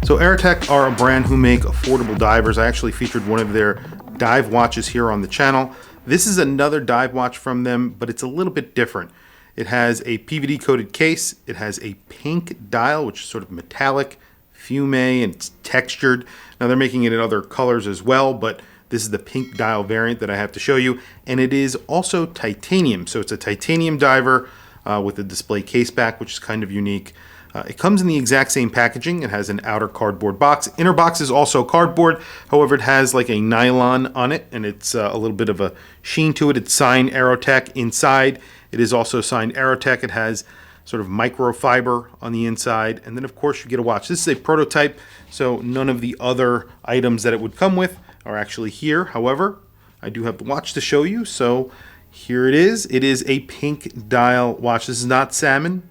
So Aerotec are a brand who make affordable divers. I actually featured one of their dive watches here on the channel. This is another dive watch from them, but it's a little bit different. It has a PVD coated case. It has a pink dial, which is sort of metallic, fume, and it's textured. Now they're making it in other colors as well, but this is the pink dial variant that I have to show you. And it is also titanium. So it's a titanium diver with a display case back, which is kind of unique. It comes in the exact same packaging. It has an outer cardboard box. Inner box is also cardboard. However, it has like a nylon on it, and it's a little bit of a sheen to it. It's signed Aerotec inside. It is also signed Aerotec. It has sort of microfiber on the inside. And then, of course, you get a watch. This is a prototype, so none of the other items that it would come with are actually here. However, I do have the watch to show you. So here it is. It is a pink dial watch. This is not salmon.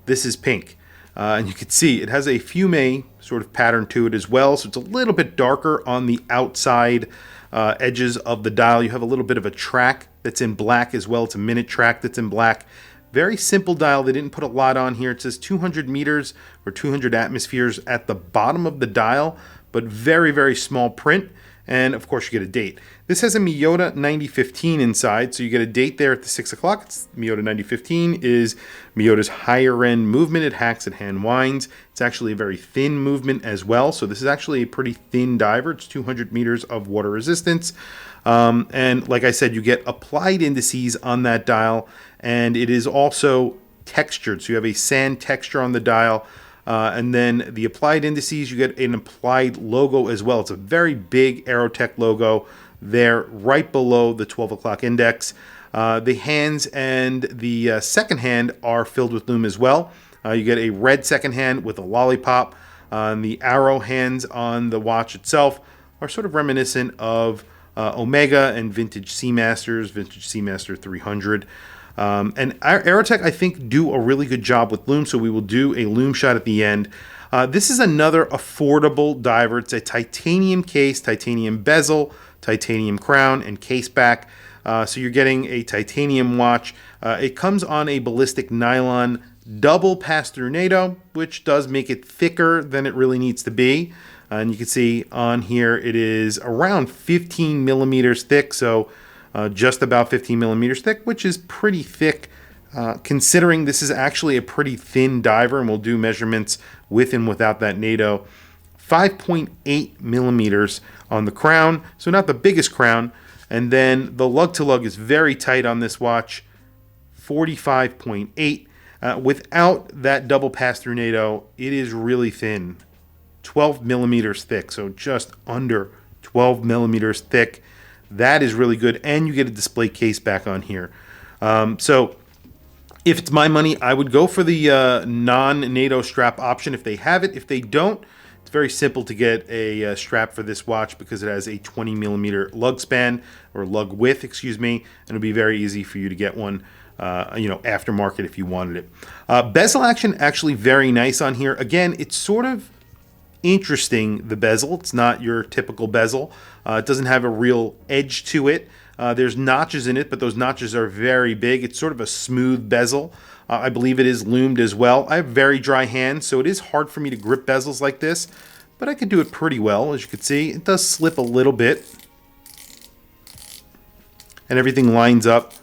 This is pink. And you can see it has a fume sort of pattern to it as well. So it's a little bit darker on the outside edges of the dial. You have a little bit of a track that's in black as well. It's a minute track that's in black. Very simple dial. They didn't put a lot on here. It says 200 meters or 200 atmospheres at the bottom of the dial, but very, very small print. And of course you get a date. This has a Miyota 9015 inside, so you get a date there at the 6 o'clock. Miyota 9015 is Miyota's higher end movement. It hacks and hand winds. It's actually a very thin movement as well. So this is actually a pretty thin diver. It's 200 meters of water resistance. And like I said, you get applied indices on that dial, and it is also textured. So you have a sand texture on the dial. And then the applied indices, you get an applied logo as well. It's a very big Aerotec logo there right below the 12 o'clock index. The hands and the second hand are filled with lume as well. You get a red second hand with a lollipop. The arrow hands on the watch itself are sort of reminiscent of Omega and vintage Seamasters, vintage Seamaster 300. And Aerotec, I think, do a really good job with lume, so we will do a lume shot at the end. This is another affordable diver. It's a titanium case, titanium bezel, titanium crown, and case back. So you're getting a titanium watch. It comes on a ballistic nylon double pass-through NATO, which does make it thicker than it really needs to be. And you can see on here it is around 15 millimeters thick, so just about 15 millimeters thick, which is pretty thick considering this is actually a pretty thin diver, and we'll do measurements with and without that NATO. 5.8 millimeters on the crown, so not the biggest crown. And then the lug to lug is very tight on this watch, 45.8. Without that double pass-through NATO, it is really thin, 12 millimeters thick, so just under 12 millimeters thick. That is really good, and you get a display case back on here. So if it's my money, I would go for the non-NATO strap option if they have it. If they don't, it's very simple to get a strap for this watch because it has a 20 millimeter lug span, or lug width, excuse me, and it'll be very easy for you to get one aftermarket if you wanted it. Bezel action, actually very nice on here. Again, it's sort of interesting, the bezel. It's not your typical bezel. It doesn't have a real edge to it. There's notches in it, but those notches are very big. It's sort of a smooth bezel. I believe it is lumed as well. I have very dry hands, so it is hard for me to grip bezels like this, but I can do it pretty well. As you can see, it does slip a little bit, and everything lines up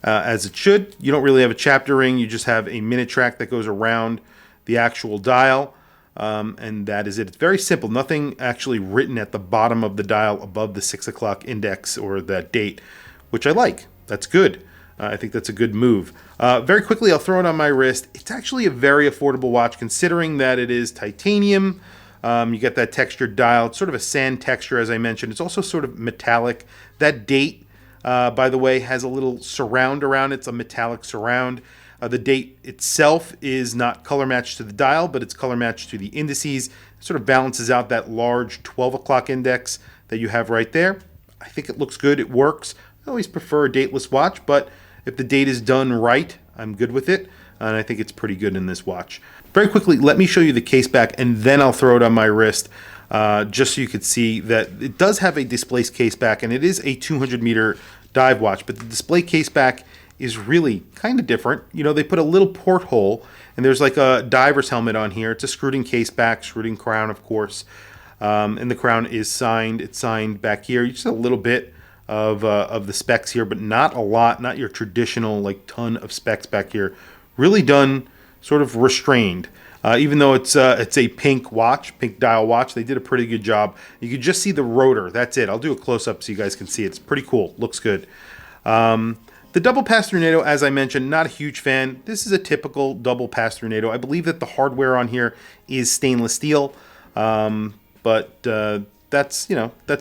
as it should. You don't really have a chapter ring. You just have a minute track that goes around the actual dial. And that is it. It's very simple. Nothing actually written at the bottom of the dial above the 6 o'clock index or that date, which I like. That's good. I think that's a good move. Very quickly, I'll throw it on my wrist. It's actually a very affordable watch considering that it is titanium. You get that textured dial. It's sort of a sand texture, as I mentioned. It's also sort of metallic. That date, by the way, has a little surround around it. It's a metallic surround. The date itself is not color matched to the dial, but it's color matched to the indices. It sort of balances out that large 12 o'clock index that you have right there. I think it looks good. It works. I always prefer a dateless watch, but if the date is done right, I'm good with it. And I think it's pretty good in this watch. Very quickly, let me show you the case back, and then I'll throw it on my wrist just so you could see that it does have a displaced case back, and it is a 200 meter dive watch, but the display case back is really kind of different. You know, they put a little porthole, and there's like a diver's helmet on here. It's a screwed-in case back, screwed-in crown, of course. And the crown is signed. It's signed back here. Just a little bit of the specs here, but not a lot. Not your traditional like ton of specs back here. Really done sort of restrained. Even though it's a pink watch, pink dial watch, they did a pretty good job. You can just see the rotor. That's it. I'll do a close-up so you guys can see it. It's pretty cool. Looks good. The double pass-through NATO, as I mentioned, not a huge fan. This is a typical double pass-through NATO. I believe that the hardware on here is stainless steel, but that's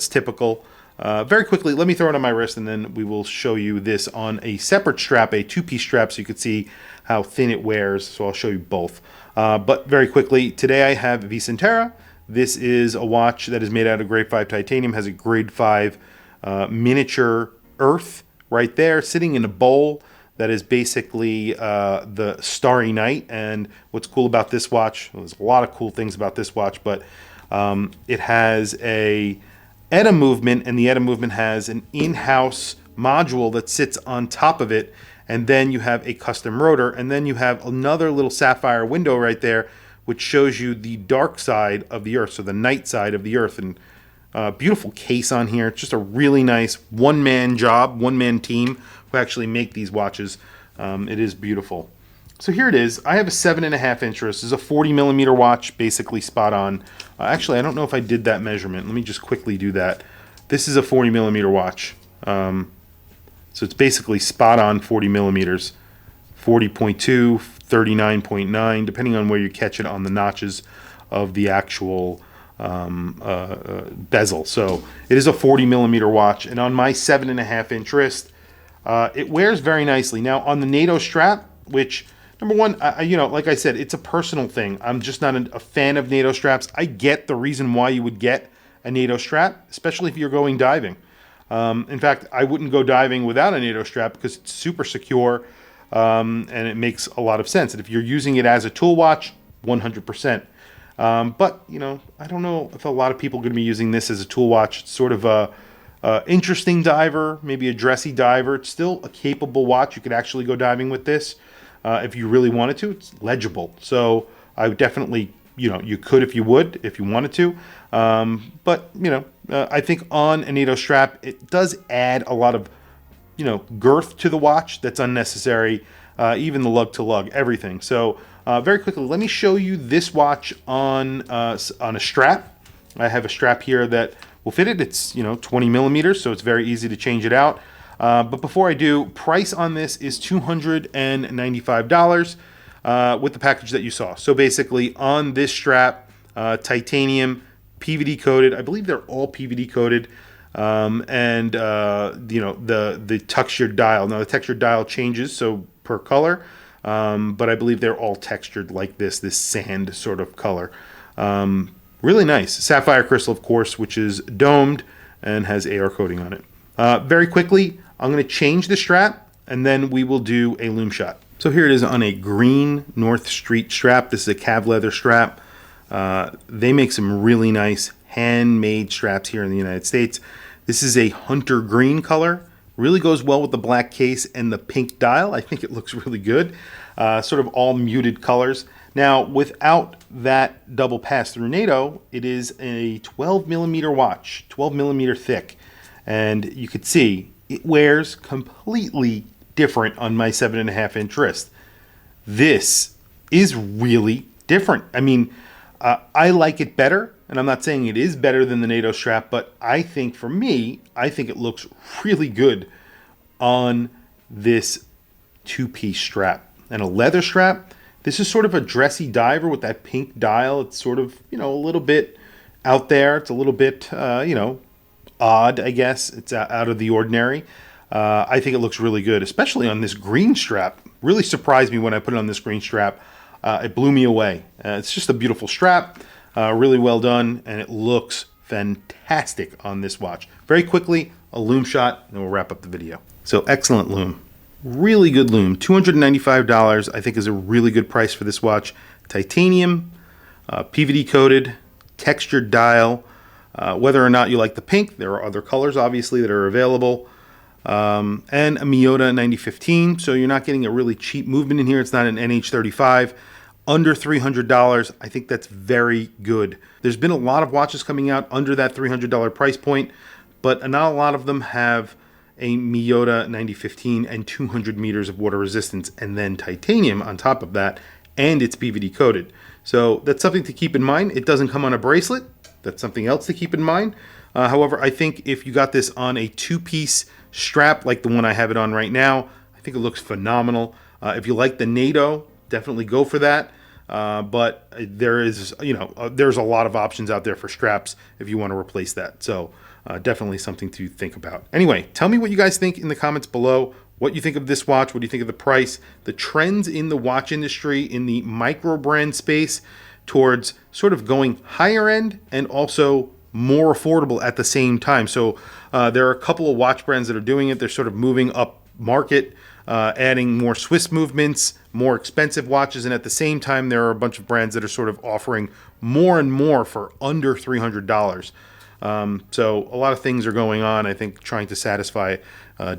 typical. Very quickly, let me throw it on my wrist, and then we will show you this on a separate strap, a two-piece strap, so you can see how thin it wears. So I'll show you both. But very quickly, today I have Vicentera. This is a watch that is made out of grade 5 titanium, has a grade 5 miniature earth right there, sitting in a bowl that is basically the Starry Night. And what's cool about this watch, well, there's a lot of cool things about this watch, but it has a ETA movement, and the ETA movement has an in-house module that sits on top of it, and then you have a custom rotor, and then you have another little sapphire window right there, which shows you the dark side of the Earth, so the night side of the Earth. And beautiful case on here. It's just a really nice one-man job, one-man team who actually make these watches. It is beautiful. So here it is. I have a 7.5 inch wrist. This is a 40 millimeter watch, basically spot on. Actually, I don't know if I did that measurement. Let me just quickly do that. This is a 40 millimeter watch. So it's basically spot on 40 millimeters, 40.2, 39.9, depending on where you catch it on the notches of the actual bezel. So it is a 40 millimeter watch, and on my 7.5 inch wrist, it wears very nicely. Now on the NATO strap, which number one, like I said, it's a personal thing. I'm just not a fan of NATO straps. I get the reason why you would get a NATO strap, especially if you're going diving. In fact, I wouldn't go diving without a NATO strap because it's super secure, and it makes a lot of sense. And if you're using it as a tool watch, 100%. But, I don't know if a lot of people are going to be using this as a tool watch. It's sort of a interesting diver, maybe a dressy diver. It's still a capable watch. You could actually go diving with this if you really wanted to. It's legible. So I would definitely, you could if you wanted to. But, I think on a NATO strap, it does add a lot of, girth to the watch that's unnecessary, even the lug to lug, everything. So very quickly, let me show you this watch on a strap. I have a strap here that will fit it. It's 20 millimeters, so it's very easy to change it out. But before I do, price on this is $295 with the package that you saw. So basically, on this strap, titanium, PVD coated. I believe they're all PVD coated, and the textured dial. Now the textured dial changes so per color, but I believe they're all textured like this sand sort of color. Really nice. Sapphire crystal, of course, which is domed and has AR coating on it. Very quickly, I'm going to change the strap, and then we will do a loom shot. So here it is on a green North Street strap. This is a cav leather strap. They make some really nice handmade straps here in the United States. This is a hunter green color. Really goes well with the black case and the pink dial. I think it looks really good. Sort of all muted colors. Now, without that double pass-through NATO, it is a 12 millimeter watch, 12 millimeter thick. And you could see it wears completely different on my 7.5 inch wrist. This is really different. I mean, I like it better, and I'm not saying it is better than the NATO strap, but I think for me, I think it looks really good on this two-piece strap. And a leather strap, this is sort of a dressy diver with that pink dial. It's sort of, a little bit out there. It's a little bit, odd, I guess. It's out of the ordinary. I think it looks really good, especially on this green strap. Really surprised me when I put it on this green strap. It blew me away. It's just a beautiful strap, really well done, and it looks fantastic on this watch. Very quickly, a loom shot, and we'll wrap up the video. So excellent loom. Really good loom. $295, I think, is a really good price for this watch. Titanium, PVD coated, textured dial. Whether or not you like the pink, there are other colors, obviously, that are available. and a Miyota 9015. So you're not getting a really cheap movement in here. It's not an NH35. Under $300, I think that's very good. There's been a lot of watches coming out under that $300 price point, but not a lot of them have a Miyota 9015 and 200 meters of water resistance, and then titanium on top of that, and it's PVD coated. So that's something to keep in mind. It doesn't come on a bracelet. That's something else to keep in mind. However, I think if you got this on a two-piece strap like the one I have it on right now, I think it looks phenomenal. If you like the NATO, definitely go for that. But there is, there's a lot of options out there for straps if you want to replace that. So definitely something to think about. Anyway, tell me what you guys think in the comments below. What you think of this watch? What do you think of the price? The trends in the watch industry in the micro brand space towards sort of going higher end and also more affordable at the same time. So there are a couple of watch brands that are doing it. They're sort of moving up market, adding more Swiss movements, more expensive watches, and at the same time there are a bunch of brands that are sort of offering more and more for under $300. So a lot of things are going on, I think, trying to satisfy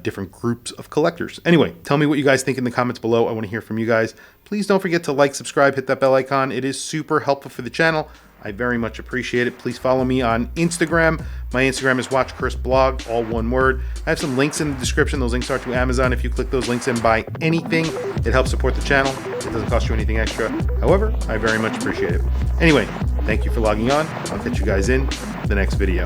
different groups of collectors. Anyway, tell me what you guys think in the comments below. I want to hear from you guys. Please don't forget to like, subscribe, hit that bell icon. It is super helpful for the channel. I very much appreciate it. Please follow me on Instagram. My Instagram is WatchChrisBlog, all one word. I have some links in the description. Those links are to Amazon. If you click those links and buy anything, it helps support the channel. It doesn't cost you anything extra. However, I very much appreciate it. Anyway, thank you for logging on. I'll catch you guys in the next video.